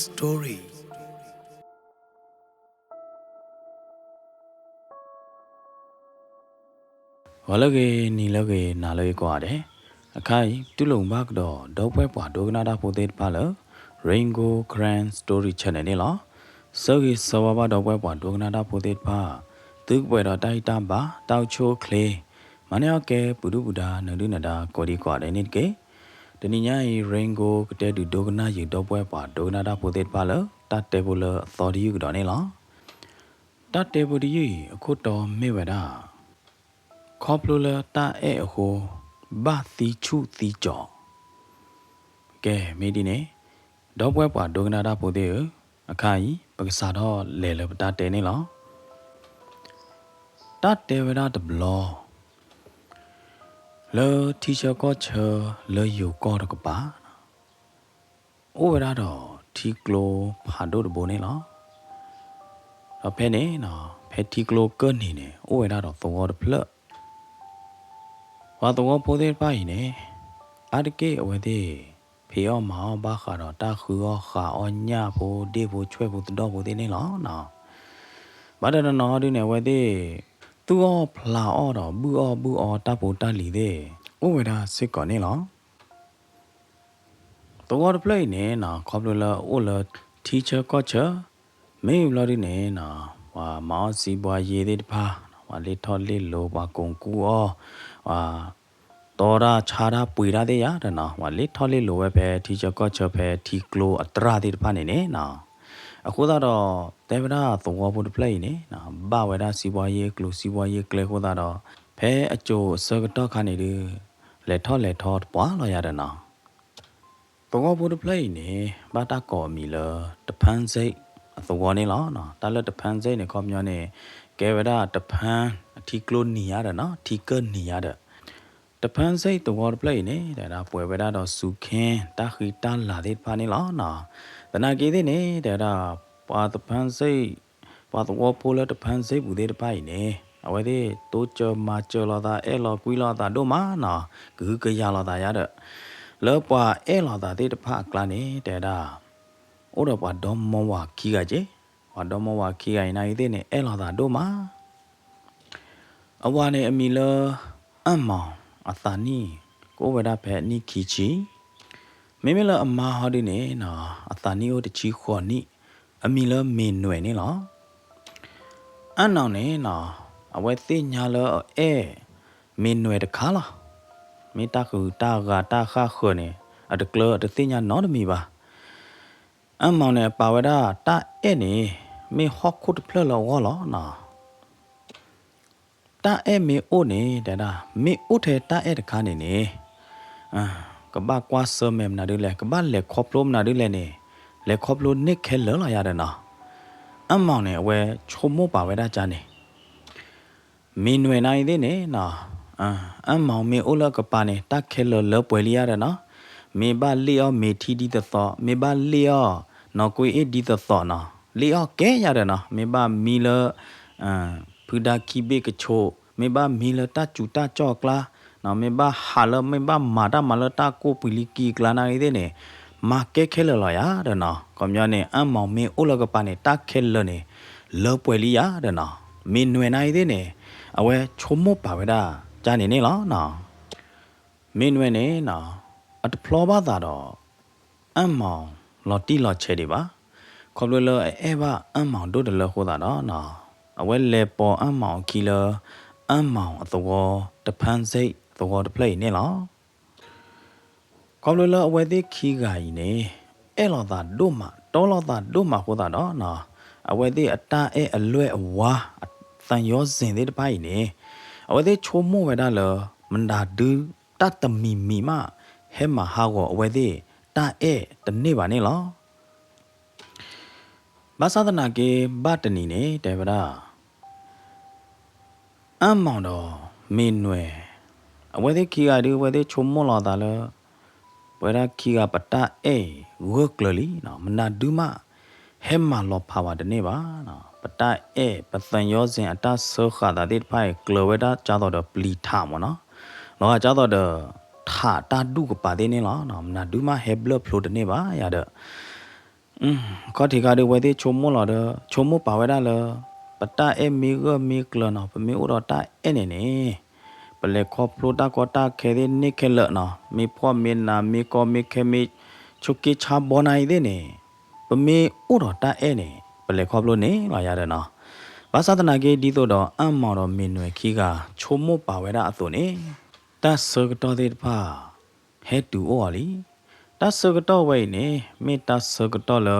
Story ဝလကေနီလကေနာလေကွာတဲ့အခိုင်တူလုံဘကတော့ဒေါပွဲပွားဒိုကနာတာဖိုသေးပါလ Raingo Grand Story Channel နေလားစောကြီးစောဘာဒေါပွဲပွားဒိုကနာတာဖိုသေးပါသူ့ပွဲတော့တိုက်တပါတောက်ချိုးကလေးမနယောကဲပုဒုပုဒါနဒုနဒါကိုဒီကွာတဲ့နေကေတနင်္ညာရီ Raingo ကတဲ့ဒိုကနာရီဒေါပွဲပွားဒိုကနာတာဖိုသေးပါလတတ်တေဘူလသော်ဒီယူကတော့နေလားတတ်တေဘူဒီအခုတော်မေဝဒါခေါပလိုလာတာအဲဟိုဘာတီချူတီကြောကဲမေဒီနေဒေါပွဲပွားဒိုကနာတာပိုသေးအခါကြီးပက္ကစားတော့လဲလပတာတဲနေလောတတ်တေဝဒါတဘလောလေတီချာကောချာလေယူကောတကပါအိုဝဒါတော့တီကလိုဖာဒိုတဘိုနေလောအဖဲနေနော်ဖဲတီကလိုကနေနေအိုဝဒါတော့သောတဖလက်ဝါတော့ပိုသေးပါရင်ねအတကေအဝဲသေးဖေောမောင်ဘာခါတော့တာခူရောခါအောညဖို့ဒေဖို့ချွဲဖို့တော့ဖို့သေးနေလောနော်ဘာတနော်ဒီနေဝဲသေးသူအောဖလာအောတော့ဘူးအောတဖို့တလီသေးဥဝဲတာစစ်ကောနေလောတော့ပလေးနေနော်ခေါပလိုလာအိုလာ teacher coach မေးလို့ဒီနေနော်ဝါမောင်စီပွားရေးသေးတဖာဝါလေးထော်လေးလိုပါကုံကူအောဝါတော်ရာခြားရာပွေရာတဲ့ရတဲ့နော်ဝါလေးထော်လေးလိုပဲတီချာကော့ချပဲတီကလိုအတရာတဲ့တဖာနေနေနော်အခုတော့တေဗရာသုံးဝဖို့ပလေးနေနော်ဘာဝဲတာစီပွားရေးကလိုစီပွားရေးကလေးခုတော့ဖဲအကျိုးစကတော့ခါနေတယ်လက်ထော်ပွားလို့ရတယ်နော်သုံးဝဖို့ပလေးနေဘာတာကောမီလတဖန်စိတ်သောနေလောနော်တာလက်တဖန်စိတ်နေခေါမျောနေကဲဝဒတဖန်အထီကလိုနီရတယ်နော်ထီကနီရတဲ့တဖန်စိတ်တော်ပလေးနေတဲ့ဒါပွဲဝဒတော့စုခင်းတာခီတာလာတဲ့ဖာနေလောနော်တနာကြီးတဲ့နေတဲ့ဒါပါတဖန်စိတ်ပါတော်ပိုးလက်တဖန်စိတ်ဘူးတဲ့တပိုင်နေအဝဲတဲ့တိုးချမာချလာတာအဲလောကွီလာတာတို့မနော်ဂူကရလာတာရတဲ့လောပွားအဲလာတာတဲ့တဖကလာနေတဲ့ဒါအိုတော့ပါဒေါမဝခီကကျေဝါဒေါမဝခီကနိုင်တဲ့နဲ့အဲလာတာတို့မှာအဝါနဲ့အမီလအမောင်အသာနီကိုဝဒဖဲနီခီချီမေမေလအမာဟာဒီနေနော်အသာနီကိုတချီခေါ်နီအမီလမေနွယ်နေလောအနောင်နေနော်အဝဲသိညာလအဲမေနွယ်တခါလားမေတာကူတာဂါတာခါခွနေအတကလအတသိညာနော်တမီပါအမောင်နဲ့ပါဝဒတာအဲ့နေမေဟော့ခုတ်ဖလလောဝါလောနော်တာအဲ့မေအိုနေတာမေအိုထဲတာအဲ့တခါနေကဘာကွာဆမမ်နာဒလေကဘာလေခေါပလုံးနာဒလေနေလေခေါပလုံးနိခဲလောလာရတယ်နော်အမောင်နဲ့အဝဲချုံမို့ပါဝဒကြနေမင်းွယ်နိုင်သေးနေနော်အမောင်မေအိုလကပါနေတာခဲလောပွဲလီရတယ်နော်မေဘာလီယောမေထီဒီသောမေဘာလီယောနော်ကိုအေဒီသောနော်လီယောကဲရတယ်နော်မေဘာမီလဖူဒါခိဘေကချိုမေဘာမီလတာချူတာကြောကလာနော်မေဘာဟာလမေဘာမာတာမလတာကိုပီလီကီကလာနိုင်တဲ့နေမာကဲခဲလောရတဲ့နော်ကောမျောနေအမောင်မေအိုလကပါနေတာခဲလနေလောပွဲလီရတဲ့နော်မင်းနွယ်နိုင်တဲ့နေအဝဲချုံမပါဝဲတာကြားနေနေလောနော်မင်းနွယ်နေနော်အတဖလောပါတာတော့အမောင်လော်တီလော်ချဲဒီပါခေါ်လို့လောအဲဘာအမောင်တို့တလောဟိုတာနော်အဝဲလေပေါ်အမောင်ကီလောအမောင်အတော်တဖန်စိတ်တော်တပလေးနေလောခေါ်လို့လောအဝဲသေးခီဂိုင်နေအဲလောတာတို့မတောလောတာတို့မဟိုတာနော်အဝဲသေးအတာအဲအလွဲအဝါတန်ရောစင်သေးတပိုင်နေအဝဲသေးချိုးမို့ဝဲတာလောမန္တာဒူ တတ်တမီမီမဟဲမဟာကိုအဝဲသေးတာအဲတနေ့ပါနေလောဘာသာတနာကေဘတ်တနီနေတေဗရာအမောင်တော်မင်းနွယ်အဝဲသေးခီကဒီဝဲသေးချုံမောလာတာလဲဝဲရခီကပတာအဲဝက်ကလလီနော်မနာဒူမဟဲမလောဖာဝတနေ့ပါနော်ပတာအဲပသန်ယောစဉ်အတဆောခတာတိဖိုင်ကလဝဲတာကြတော့ပလီထမနော်လောကြတော့ထာတာဒုကပါသေးနေလောနော်မနာဒူမဟဲဘလဖလိုတနေ့ပါရတဲ့ก็ที่การดูไว้ที่ชมมั่วหรอเด้อชมมั่วป่าไว้ได้เลยปะตาเอมีก็มีเกลือเนาะปะมีอุดตาเอเนี่ยปะเลยครอบครัวตาก็ตาแค่นี้นี่แค่เลอะเนาะมีพ่อมีนามีก็มีแค่มีชุกิชาบอนายเด้เนี่ยปะมีอุดตาเอเนี่ยปะเลยครอบครัวนี่ว่าอย่าเด้อเนาะภาษาตนาเกดีตัวดออัมมอดอมีหน่วยขี้กาชมมั่วป่าไว้ได้ตัวนี้ตาเสกตอเดพาเฮ็ดดูอ้อลิตาสกตอไว้เนี่ยมีตาสกตอเล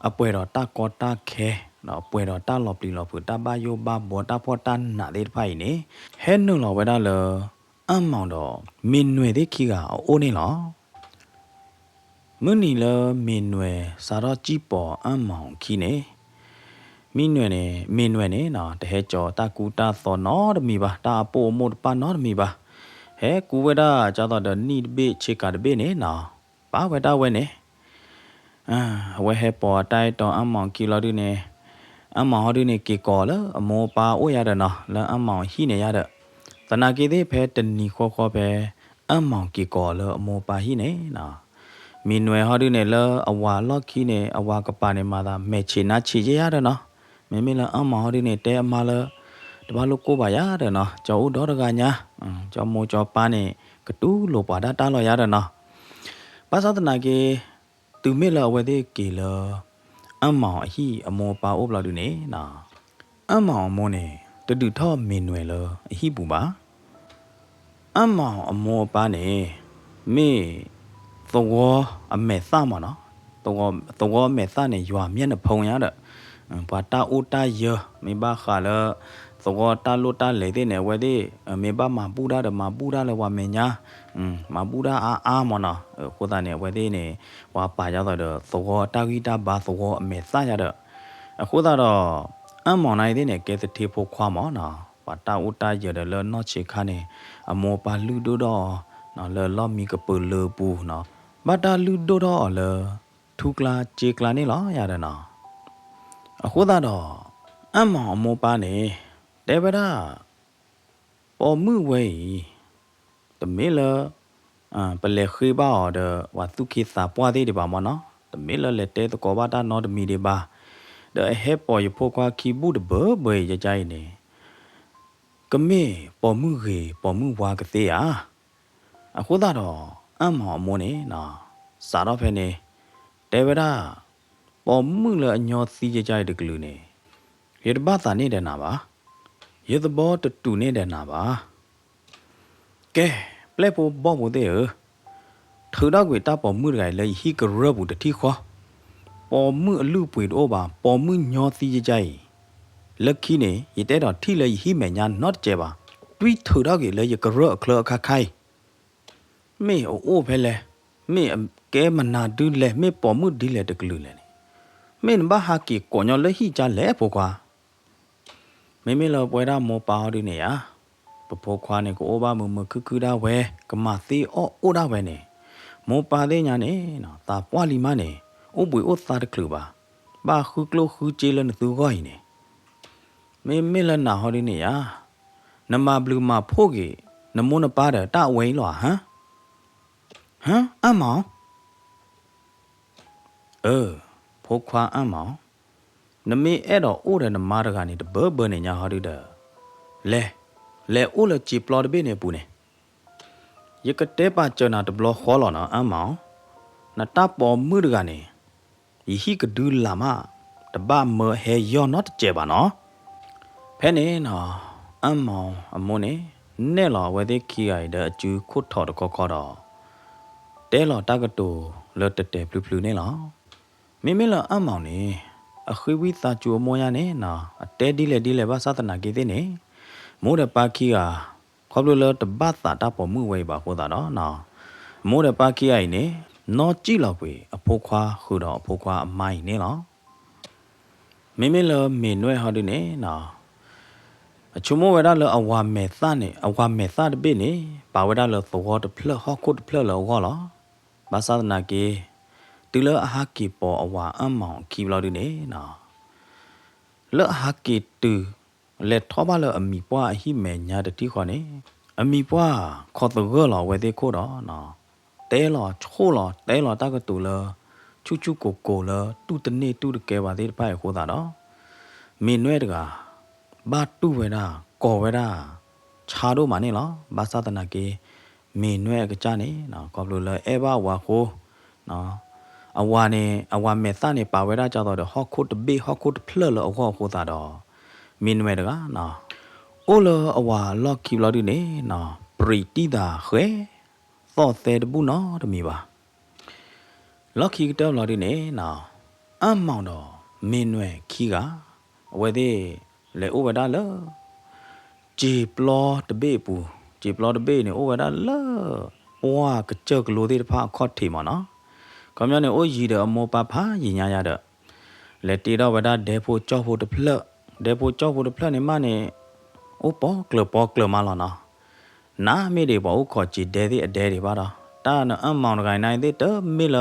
อป่วยรอตากอตาแคเนาะป่วยรอตาหลบลีหลบผือตาบาโยบาบัวตาพอตาหนาเดไผเนี่ยเฮ็ดนึงหลอไว้ได้เลยอัมมองดอมีหน่วยที่ขี้กาโอนี่หรอมื้อนี้เลมีหน่วยสารจีปออัมมองขี้เนี่ยมีหน่วยเนี่ยมีหน่วยเนี่ยเนาะแต่เฮจอตากูตาสอนอดมีบะตาโปโมดปานอดมีบะเฮกูเวดาจาตอดนี่เบเชกาเบเนี่ยเนาะป้าเวดาเวเนี่ยเวเฮปอไตตออัมมองกิโลดิเนี่ยอัมมองฮอดิเนี่ยกิกอละอโมปาโอยาเดเนาะแล้วอัมมองฮีเนี่ยยาเดตนาเกเดเพตนีขอเพอัมมองกิกอละอโมปาฮีเนี่ยเนาะมีหน่วยฮอดิเนี่ยละอวาล็อกฮีเนี่ยอวากปาเนี่ยมาดาเมชินาชิเจยาเดเนาะไม่ละอัมมองฮอดิเนี่ยเตอมาละตบาลูกโกบายาเดเนาะจออุดอดกาญาจอโมจอปาเนี่ยกะตูโลปาดาตาลอยาเดเนาะภาษาตนาเกตูเมลเวเดเกลอัมมอฮีอโมปาอบลาดูเนนาอัมมอโมเนตดุท่อเมนเวลฮีบูบาอัมมออโมปาเนเมตัวอเมซ่ามอเนาะตัวเมซ่าเนยัวเมียนพงยาเดปาตาอุตาเยมีบาคาเลตัวตาลุตาเลเดเนเวเดมีบามาบูดาเดมาบูดาเลวาเมญามาบูดาอาๆมอเนาะโคตาเนี่ยเวเดเนี่ยว่าป่าจาต่อเด้อสวตากีตาบาสวอเมซ่าจาเด้อโคตาดออัมมอไหนเดเนี่ยเกสติโพควาหมอเนาะปาตาอุตาเยเดเลนอชิคาเนี่ยอโมปาลุโดดอเนาะเลลอมีกะเปเลปูเนาะบาตาลุโดดอเลทุกลาเจกลานี่หรอยาเด้อเนาะโคตาดออัมมอโมปาเนี่ยเดบดาปอมือเว้ยตะเมลปะเลขีบ้าเดว่าสุขิสาปวาเดดิบามอเนาะตะเมลเลเตตะกอบาตานอดมีเดบาเดเฮปอยพวกว่าคีบูดเบเบยจะใจนี่กะเมปอมือเกปอมือวากะเตอ่ะโคตาดออัมหอโมเนนาสารเพเนเดบดาปอมือเลอญอซีจะใจดะกลูเนเยดบาตานี่เดนาบาเยดบอตตุนี่เดนาบาแกเปลปูบ่บ่เด้ถือดอกวยตาปอมือไกเลยฮีกระบุตะที่ขอปอมือลูป่วยโอบาปอมือยอซีใจลักขี้เนี่ยยแต่ดอที่เลยฮีแม่ญานอดเจ็บาตุ้ยถือดอกเลยยกระเคลอคาไข่ไม่โอ้เพลไม่แกมันนาดูแลไม่ปอมือดีแลตะกลือเลยไม่นบ้าหากิก่อนยอเลยฮีจาแลพวกว่าไม่เราป่วยได้โมปาดิเนี่ยปะพอควาเนี่ยก็โอบามือคือได้เวกมาซีโอได้เวเนี่ยโมปาเดญาเนี่ยนะตาปวาลิมาเนี่ยโอบุยโอซาตะคลือบาบาคือกลัวคือเจริญตัวก้อยเนี่ยไม่ละหนาฮอดิเนี่ยนมาบลูมาพวกกี้นโมนปาเดตาเวหรอฮะอ้าหมอพวกควาอ้าหมอนมีเอดโอเดนมาดกานี่เบอเนี่ยญาฮอดิเดเลโอละจีปลอดเบเนี่ยปูเนี่ยยกเตปาเจนาตบลอขอลอนะอ้าหมอนาตาปอมือดกานี่ยีฮีกดูลามาตบาเมเฮยอนอตเจบาเนาะเพเนนะอ้าหมออโมเนี่ยเนลอเวเดคีไอเดจูคุดถอดก็ขอดอเตลอตากะตูเลตเตพลุเนี่ยลอมิละอ้าหมอนี่အခွေဝိသာจูโมยาเนี่ยนะเตดีเลบาสาตนาเกเตเนี่ยโมเดปาคีอ่ะ ခေါပလိုလတပတ်တာတပေါ်မှုဝဲပါခေါ်တာနော်နော်မိုးတဲ့ပါခိအိုင်နေနော်ကြည့်လောက်ပြီအဖိုးခွာဟူတော့အဖိုးခွာအမိုင်းနေလောမိမိလမေနွဲဟောဒီနေနော်အချုံမဝဲဒါလအဝါမေသနေအဝါမေသတပိနေပါဝဲဒါလသောတဖလဟခုတ်ဖလလောဟောလောဘာသာနာကေတူလအဟာကီပေါ်အဝါအမောင်ခီဘလောက်ဒီနေနော်လဟာကီတူလက်ထောပါလအမီပွားအဟိမေညာတတိခေါ်နေအမီပွားခေါ်တော့လောဝဲသေးခို့တော့နော်တဲလောချိုးလောတဲလောတကတူလချူချူကိုကိုလတူတနေတူတကဲပါသေးတပိုက်ခိုးတာတော့မင်းနွဲတကဘာတူဝဲတာကော်ဝဲတာခြာတော့မနေလောဘာသာတနာကေမင်းနွဲကကြနေနော်ကော်ဘလိုလဲအဲဘာဝါခိုးနော်အဝါနေအဝါမေသနေပါဝဲတာကြတော့ဟော့ခုတ်ဘေဟော့ခုတ်ဖလလောဟောခိုးတာတော့မင်းနွဲတကနော်အိုလအဝါလော့ကီလော်ဒီနေနော်ပရီတီတာခွဲသောတဲ့တဘူးနော်တမီပါလော့ကီတော့လော်ဒီနေနော်အမောင်တော့မင်းနွဲခီကအဝဲသေးလေအိုဝဒါလဂျီပလောတဘေပူဂျီပလောတဘေနေအိုဝဒါလဝါကကြောက်ကလိုသေးတဖာခေါတ်ထီမနော်ကောမြနေအိုရီတဲ့အမောပဖာညညာရတဲ့လက်တီတော့ဝဒါဒေဖိုကြောက်ဖို့တဖလက်ဒေဖိုကြောက်ဖို့တဖလက်နေမနေအိုပေါ်ကလမလောနော်နာမေတွေပေါ်ခေါ်ကြည့်တဲသေးအတဲတွေပါတော့တာနအမောင်တကိုင်းနိုင်သေးတမေလ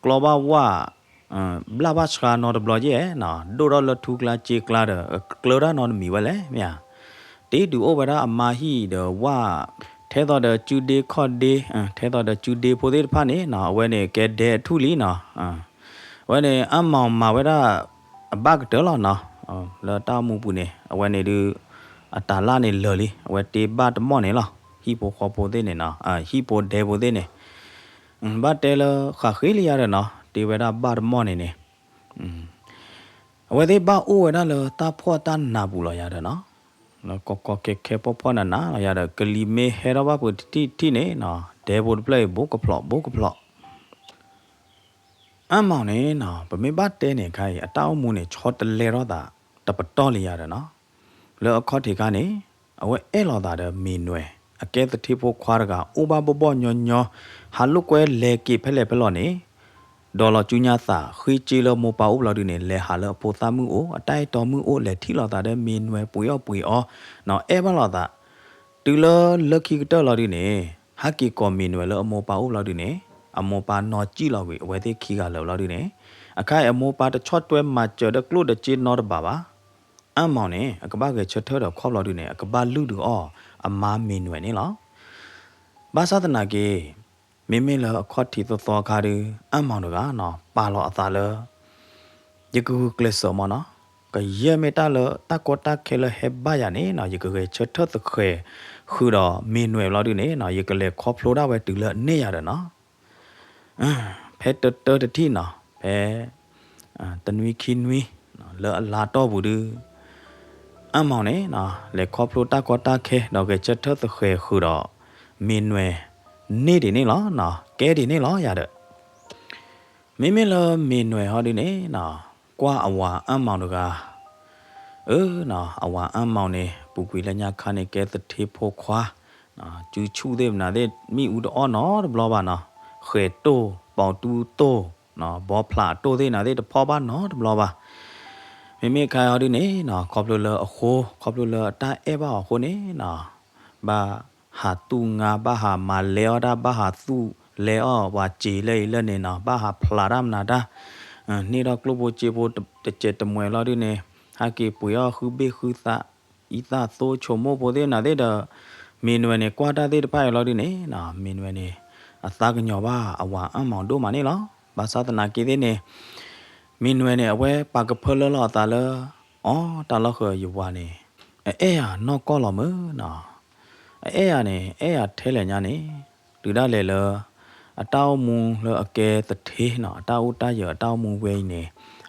ကလောဘဝဘလာဘတ်စကာနော်ဘလောကြီးနော်ဒိုရလထူကလာချေကလာဒကလရာနော်မီဝလဲမြာတေဒူအိုဘရာအမာဟီဒဝါထဲတော့ဒကျူဒေခေါ်ဒေထဲတော့ဒကျူဒေဖိုသေးဖာနေနော်အဝဲနေကဲဒဲထူလီနော်ဝဲနေအမောင်မာဝဲတာအဘကတော်လောနော်လာတာမှုပူနေအဝဲနေဒီအတာလာနေလော်လီအဝဲတေဘတ်မော့နေလောဟီပိုခေါ်ပိုသေးနေနော်ဟီပိုဒဲပိုသေးနေဘတ်တဲလခါခေးလီရတဲ့နော်တေဝဲတာဘတ်မော့နေနေအဝဲသေးဘအိုဝဲတာလတာဖော့တာနာဘူးလောရတယ်နော်နော်ကောကေပေါ်နာနာရတဲ့ကလီမေဟဲရဘပတီနေနော်ဒဲဘိုပလေဘိုကဖလော့အမောင်နေနော်ဗမေဘတ်တဲနေခိုင်အတောင်းမှုနေချောတလေတော့တာတပတော်လီရတယ်နော်လောအခေါ်ထေကနေအဝဲအဲ့လောတာတဲ့မင်းနွယ်အကဲတတိဖို့ခွာရကအိုဘာဘောညညဟာလုကွဲလေကိဖဲလေဖလောနေဒေါ်လာကျူညာသာခွေးချီလမပါဦးလောက်ဒီနေလေဟာလပိုသမှုအိုအတိုက်တော်မှုအိုလေထီလောတာတဲ့မင်းနွယ်ပွေအောနော်အဲဘလောတာတူလလခိကတော့လောက်ဒီနေဟာကီကောမင်းနွယ်လအမောပါဦးလောက်ဒီနေအမောပါနော်ကြည့်လောက်ပြီအဝဲသေးခီကလောက်ဒီနေအခိုင်အမောပါတချော့တွဲမှာကျတဲ့ကလို့တဲ့ချီနော်တပါပါအမောင်နေအကဘာကချထောတော့ခေါပလောက်ဒီနေအကဘာလူတူအောအမားမင်းနွယ်နေလောဘာသာတနာကေမင်းမင်းလအခေါ်တီသောခါရီအမောင်တကနော်ပါလောအသာလယကူကလဆောမနော်ကရဲမတာလတကောတခဲလဟေဘယာနေနော်ယကူကချထောတခဲခူတော့မင်းနွယ်လောက်ဒီနေနော်ယကလေခေါဖလိုတာပဲတူလနေရတယ်နော်ဖဲတတိနော်ဖဲတနွီခီနွီနော်လအလာတော့ဘူးဒီအမောင်နေနော်လေခေါပလိုတာကောတာခဲတော့ကချက်ထသခဲခူတော့မင်းနွယ်နေဒီနေလောနော်ကဲဒီနေလောရတဲ့မင်းလမင်းနွယ်ဟောဒီနေနော်ကွာအဝါအမောင်တကနော်အဝါအမောင်နေပူကွေလညာခါနေကဲတတိဖို့ခွာနော်ကျူချူသေးမနာတဲ့မိဦးတော့နော်ဘလောပါနော်ခဲတိုးပေါတူတိုးနော်ဘောဖလာတိုးသေးနာတဲ့တဖောပါနော်ဘလောပါမိခိုင်ဟောဒီနေနော်ခေါပလိုလအခိုးခေါပလိုလတာအဲဘာခိုးနေနော်ဘာဟာတူငါဘာဟာမာလေော်ဒါဘာဟာသူလေအောဝါချီလေလနေနော်ဘာဟာဖလာရမ်နာဒါနေတော့ကလဘချေဘတကျတမွေလော်ဒီနေဟာကေပူရခုဘေခုသာဤသာသိုးချုံမို့ပိုတဲ့နာတဲ့မင်းဝဲနေကွာတာတဲ့တပိုင်လော်ဒီနေနော်မင်းဝဲနေအသားကညောပါအဝါအမောင်တို့မနေလောဘာသာတနာကေတဲ့နေမင်းဝဲနေအဝဲပါကဖလလောတာလအော်တာလောက်ခရယူဝါနေအဲရနော်ကောလောမနော်အဲရနေအဲရထဲလေညာနေလူဒါလေလအတောင်းမူလအကဲတထေးနော်အတောက်တရအတောင်းမူဝဲနေ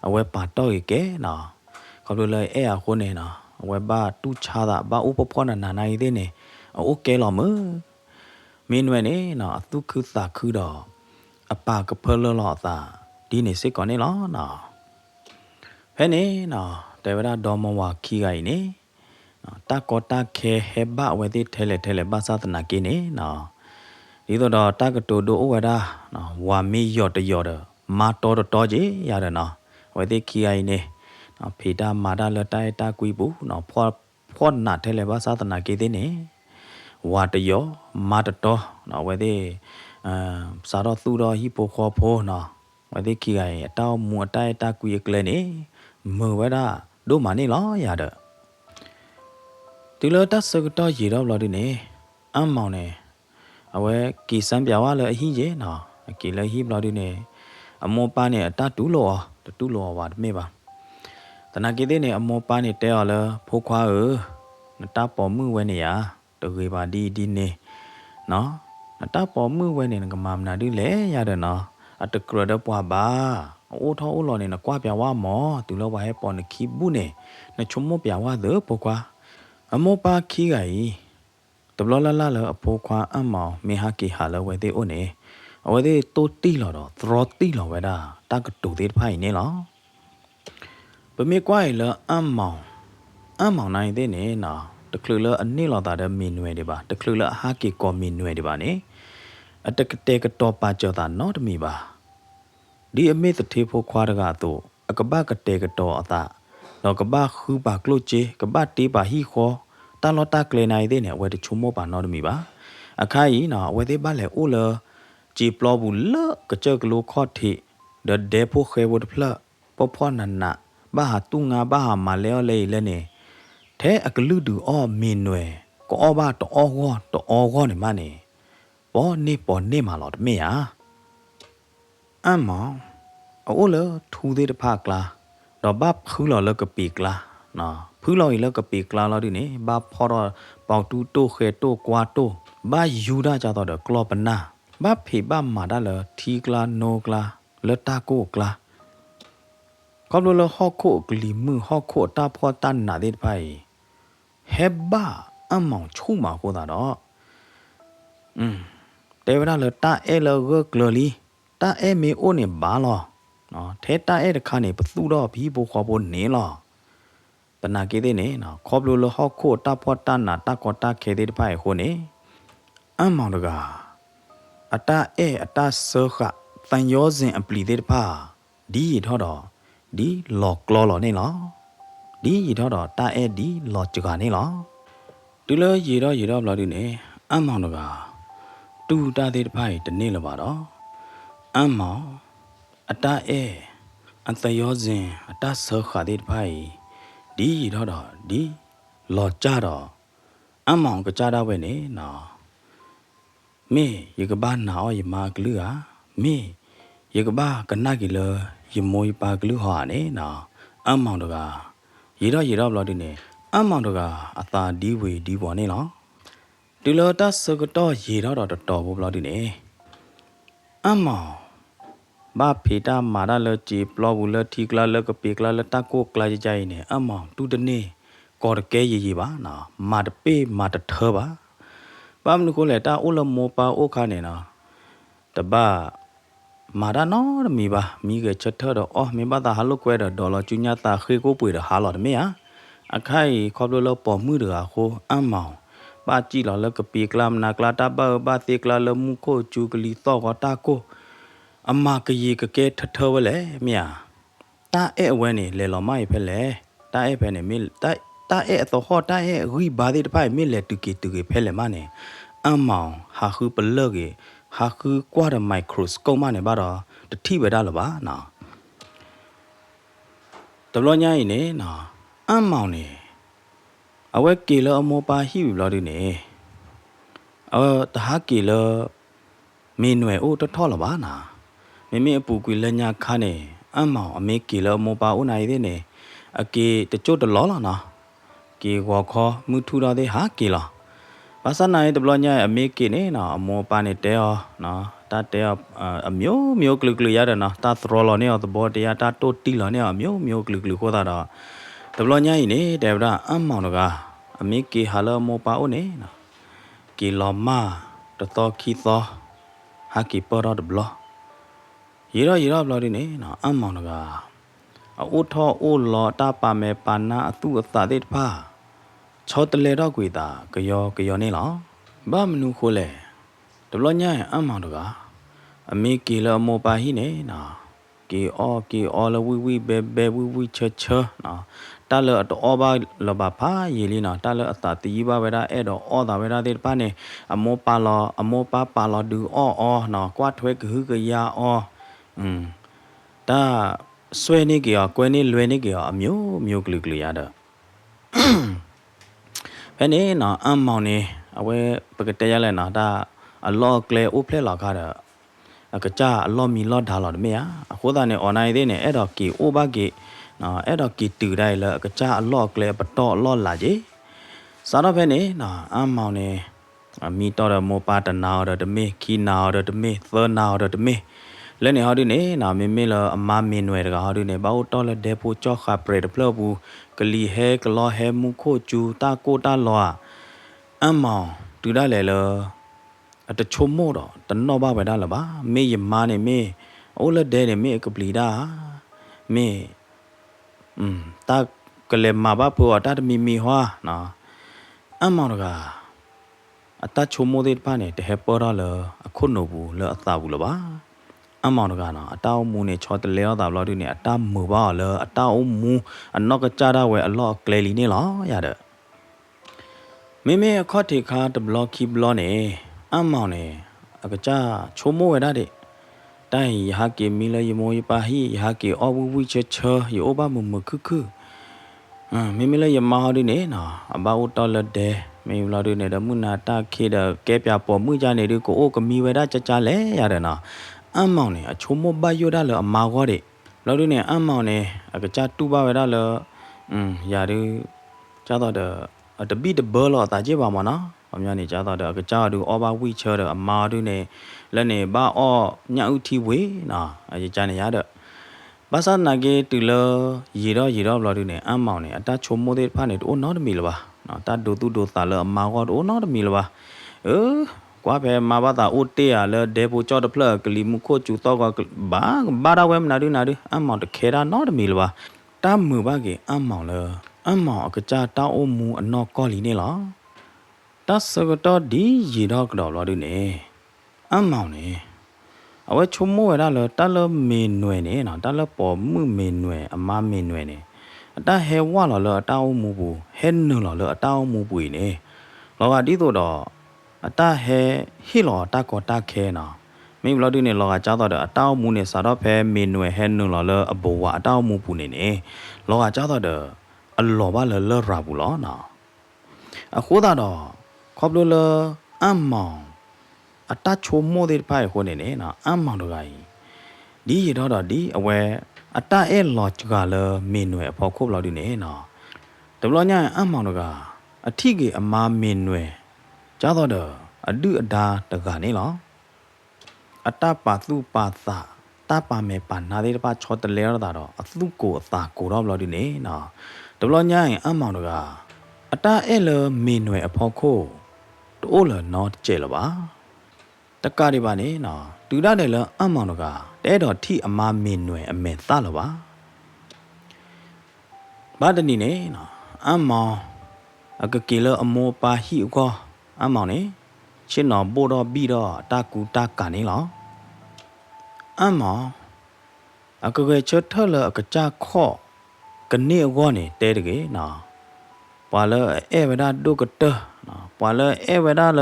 အဝဲပါတော့ရကဲနော်ခေါလို့လေအဲရခုနေနော်အဝဲပါတူချာတာဘာဥပဖောနာနာနိုင်သေးနေအိုကဲလောမမင်းဝဲနေနော်အတုခုသာခုတော့အပါကဖလလောတာဒီနေစိတ်ကောနေလောနော်ဖဲနေနော်တေဝရဒေါ်မဝခီကိုင်နေ တာကောတာခဲဟေဘဝဲတိထဲလေဘာသာတနာကိနေနော်ဒီတော့တာကတိုဒိုဝဒါနော်ဝါမီယော့တယော့ဒမာတော်ကြီးရတယ်နော်ဝဲတိခီအိုင်နေနော်ဖေတာမာဒါလတိုင်တာကွီဘူးနော်ဖောနာထဲလေဘာသာတနာကိတဲ့နေဝါတယောမာတော်နော်ဝဲတိစာတော့သူတော်ဟိပိုခေါ်ဖိုးနော်ဝဲတိခီအိုင်အတောင်းမူအတိုင်တာကွီကလေးနေမေဝဒါဒိုမနေလောရတဲ့ဒီလိုတဆကတော့ရေတော့လို့ဒီနေအမောင်နေအဝဲကီစံပြဝါလေအဟိရေနော်ကီလေဟိဘလို့ဒီနေအမောပါနေအတတူလောတူလောဝါမေပါတနာကီတဲ့နေအမောပါနေတဲော်လေဖိုးခွာနတပေါ်မှုဝဲနေရတကေပါဒီနေနော်နတပေါ်မှုဝဲနေကမမနာဒီလေရတယ်နော်အတကရဒပွားပါအိုထောအိုလောနေနကွာပြဝါမောတူလောဝါဟဲပေါ်နခီဘူးနေနချုံမပြဝါတဲ့ပိုကွာအမောပါခီကီတဘလလလအဖိုးခွာအမောင်မေဟာကီဟာလဝဲတဲ့အိုနေအဝဲတဲ့တိုတီလောတော့သရောတီလောဝဲတာတကတူတဲ့ဖိုင်နေလောပမေကွာလအမောင်နိုင်တဲ့နေနော်တကလလအနိလောတာတဲ့မင်းနွယ်တွေပါတကလလဟာကီကောမင်းနွယ်တွေပါနေအတကတဲ့ကတော့ပါကြောတာနော်တမီပါဒီအမေတထေဖို့ခွာတကတော့အကဘကတဲ့ကတော့အတာတော့ကဘခူပါကလုချေကဘတေးပါဟီခေါ်တန်လောတကလေနိုင်တဲ့နဲ့ဝဲတချုံမောပါနော်တမီပါအခါကြီးနော်ဝဲသေးပါလေအိုလဂျီပလောဘူးလကကြကလိုခေါ်တီဒဒေဖိုခေဝတ်ဖလပပွားနနာဘာဟာတူငါဘာဟာမလဲလေလဲနေထဲအကလူဒူအောမင်းနွယ်ကောဘာတော်ဟောနေမနေပေါ်နေမှာတော့မေယာအမောင်အိုလထူသေးတဖကလာတော့ဘဖူးလော်လကပီကလာနော်ဖူးလော်ရလကပီကလာလော်ဒီနေဘဖော်တော့ပေါတူတိုခဲတိုကွာတိုဘာယူဒါကြတော့ကလောပနာဘဖေဘမာဒါလထီကလာနိုကလာလတာကိုကလာကောဘလဟော့ခိုကလီမှုဟော့ခိုတာဖောတန်နာတဲ့ဖိုင်ဟေဘာအမောင်ချုံမှာဟောတာတော့တေဝရလတာအဲလဂကလလီတာအဲမီအိုနေဘာလောနော်ထဲတာအဲတခါနေပသူတော့ဘီဘိုခေါ်ဖို့နေလောတနာကေတဲ့နေနော်ခေါပလိုလဟော့ခိုတာဖောတန်နာတာကောတာခဲတဲ့ဖိုင်ဟိုနေအမောင်တကအတာအတာဆောခတန်ရောစဉ်အပလီတဲ့ဖာဒီရထောတော့ဒီလော်ကလော်နေလောဒီရထောတော့တာဒီလော်ချကနေလောဒီလိုရတော့ဘလာဒီနေအမောင်တကတူတာတဲ့ဖိုင်တနေလပါတော့အမောင်အတာအတရောစဉ်အတာဆောခတဲ့ဖိုင်ဒီရတော့ဒီလော်ကြတော့အမောင်ကကြတော့ပဲနေနော်မေယကဘာနာအောယမာကလူဟာမေယကဘာကနာကီလယမိုးပါကလူဟာနေနော်အမောင်တကရေတော့ဘလို့ဒီနေအမောင်တကအသာဒီဝေဒီပေါ်နေလောဒီလိုတဆကတော့ရေတော့တော်ဘလို့ဒီနေအမောင်ဘာဖေတာမာရလချီပလောဘူးလထီကလာလကပေကလာလတကိုကလာကြိုင်နေအမောင်တူတနေကော်တကဲရေပါနော်မာတပေးမာတထပါဘာမလို့ကိုလေတာအိုလမောပါအိုခါနေနော်တဘာမာဒါနော်မီပါမီကချက်ထတော့အော်မင်းဘာသာဟာလုကွဲတော့ဒေါ်လာကျညာတာခေကိုပွေတော့ဟာလော်တမေဟာအခိုင်ခေါပလိုပေါ်မှုတကာခိုအမောင်ပါကြည့်လော်လကပီကလမ်နာကလာတာဘာတေကလာလမှုကိုကျူကလီတော့ကတာကိုအမကရေကကဲထထဝလဲမြာတာအဝဲနေလေလော်မိုက်ဖဲလေတာဖဲနေမီတာတော့ဟောတာရီဘာဒီတဖိုင်မီလေတူကီဖဲလေမနေအမောင်ဟာခုပလကေဟာခုကွာဒမိုက်ခရိုစကောမနေပါတော့တတိဝဲတာလပါနော်တဘလညာရင်နေနော်အမောင်နေအဝဲကေလအမောပါဟိဘလော်ဒီနေတဟာကေလမင်းနွယ်အိုတထောလပါနာမေအပူကွေလညာခါနေအမောင်အမေကေလအမောပါအိုနိုင်သေးနေအကေတချို့တလောလားနော်ကေဝါခေါ်မှုထူတော်သေးဟာကေလားဘာသာနိုင်တဘလညာအမေကေနေနော်အမောပါနေတဲောနော်တာတဲအမျိုးကလူရတယ်နော်တာသရောလောနေတော့ဘောတရားတာတိုတီလောနေအမျိုးကလူခေါ်တာတော့တဘလညာရင်နေတဲဗရာအမောင်တကအမေကေဟာလမောပါအိုနေနော်ကေလောမာတတော်ခီသောဟာကေပေါ်တော့ဘလရေတော့ဘလဒီနေနော်အမောင်တကအိုထောအိုလောတာပါမဲပါနာအသူအသတဲ့ဖာ ချောတလေတော့ကွေတာကြောနေလားဘာမနုခိုးလဲတဘလညာအမောင်တကအမေကီလမောပါဟိနေနော်ကေအောလဝီဘဲဝီချနော်တာလတော့ဘာလဘဖာယေလီနော်တာလအတာတီဘာဝဲဒါအဲ့တော့အော်တာဝဲဒါတဲ့ပါနေအမောပါလောဒူအော်နော်ကွာထွဲကရအော်ဒါဆွဲနေကြောကွဲနေလွယ်နေကြောအမျိုးကလူရတော့ဘယ်နေနော်အမောင်နေအဝဲပကတဲ့ရလဲနော်ဒါအလော့ကလေအိုဖလက်လာခါတော့အကကြအလော့မီလော့ထားလို့မေယာအခုသားနေ online သေးနေအဲ့တော့ကီအိုဘာကီနော်အဲ့တော့ကီတူတိုင်းလဲအကကြအလော့ကလေပတော့အလော့လာကြီးစားတော့ဖဲနေနော်အမောင်နေမီတော့မောပါတနာတော့တမေခီနာတော့တမေသနာတော့တမေလဲနေဟောဒီနေနော်မေလအမမင်းနွယ်တကဟောဒီနေဘာတော့လဲဒေပိုချော့ခါပရဒဖလော့ဘူးကလီဟဲကလောဟဲမူခိုကျူတာကိုတာလောအမောင်တူได้လဲလောအတချုံမို့တော့တနောဘာပဲဒါလပါမေယမာနေမေအိုလဒဲနေမေကပလီဒါမေတာကလေမဘာပေါ်တာတမီဟွာနော်အမောင်ကအတချုံမို့တဲ့ပါနေတဟပေါ်တော့လအခုနိုဘူးလအသာဘူးလပါအမောင်ကနော်အတောင်းမူနေချောတလဲတာဘလို့ဒီနေအတမူပါလအတောင်းမူအနော့ကကြတာဝဲအလော့ကလေလီနေလားရတဲ့မေအခေါ်တီခါတဘလော့ကီဘလော့နေအမောင်နေအကကြချုံမိုးဝဲတာတဲ့တိုင်ရဟကေမီလယမိုယပါဟိရဟကေအောဝဝီချေယောဘမခုမေလယမဟာဒီနေနော်အဘာဦးတော်လက်တဲ့မေလာဒီနေဒမုနာတာခေတဲ့ကဲပြပေါ်မှုကြနေဒီကိုအိုကမီဝဲတာကြလဲရတယ်နော်အမောင်နေအချုံမိုးဘယောတာလအမာခေါ်တဲ့လောဒီနေအမောင်နေအကကြတူပါဝဲတာလရာဒီကြတော့တပိတဘောလောတာကြည့်ပါမနော်အများနေကြတော့အကကြတူအော်ဘာဝီချေတဲ့အမာတို့နေလက်နေဘာအော်ညဥတီဝေနော်အကြနေရတဲ့ဘာသာနာကေတူလရေတော့ဘလော်တူနေအမောင်နေအတချုံမိုးတဲ့ဖာနေတိုးနောက်တမီလပါနော်တတ်ဒိုသူဒိုသာလအမာကောတိုးနောက်တမီလပါကွာပဲမာဘာတာအိုတေရလေဒေဘူချော့တဖလကလီမူခိုကျူတော့ကဘာဒါဝဲမနာဒူအမောင်တခေရာနောက်တမီလပါတမ်းမူပါကေအမောင်လေအမောင်အကကြတောင်းအမူအနော့ကောလီနေလားတတ်စကတော့ဒီရေတော့ကတော့လော်တူနေအမောင်နေအဝဲချုံမိုးရတာလတလမေနွယ်နေနော်တလပေါ်မှုမေနွယ်အမမေနွယ်နေအတဟဲဝါလော်လအတောင်းမှုဘူးဟဲနုလော်လအတောင်းမှုပွေနေလောကဒီတော့အတဟဲဟီလော်တကောတခဲနော်မိဘလော်တူနေလောကကြောက်တော့အတောင်းမှုနေစာတော့ဖဲမေနွယ်ဟဲနုလော်လအဘောဝအတောင်းမှုပူနေနေလောကကြောက်တော့အလောပါလလရာဘူးလောနော်အခုတော့ခေါပလိုလအမောင်အတချုံမိုးတဲ့ဖိုင်ခိုနေနေနော်အမောင်တို့ကဒီရတော့ဒီအဝဲအတအဲလော့ကလမင်းနွယ်ဖော်ခုတ်လောက်ဒီနေနော်တဘလညာအမောင်တို့ကအထိကေအမားမင်းနွယ်ကြားတော့အဒုအဒါတကနေလောအတပါသူပါသာတပါမေပါနာတဲ့ပါချောတလဲရတာတော့အသူကိုအသာကိုတော့လောက်ဒီနေနော်တဘလညာအမောင်တို့ကအတအဲလမင်းနွယ်အဖော်ခုတ်တိုးလနော်ကျဲလပါတက္ကရီပါနေနော်တူရတယ်လအမောင်တို့ကတဲတော်ထိအမားမင်းနွယ်အမေသလပါဘာတနီနေနော်အမောင်အကကေလအမောပါဟိကောအမောင်နေချင်းတော်ပို့တော့ပြီးတော့တာကူတာကနေလောအမောင်အကကေချထလအကကြခော့ကနေကောနေတဲတကေနော်ပါလအဲဝဒဒုကတနော်ပါလအဲဝဒလ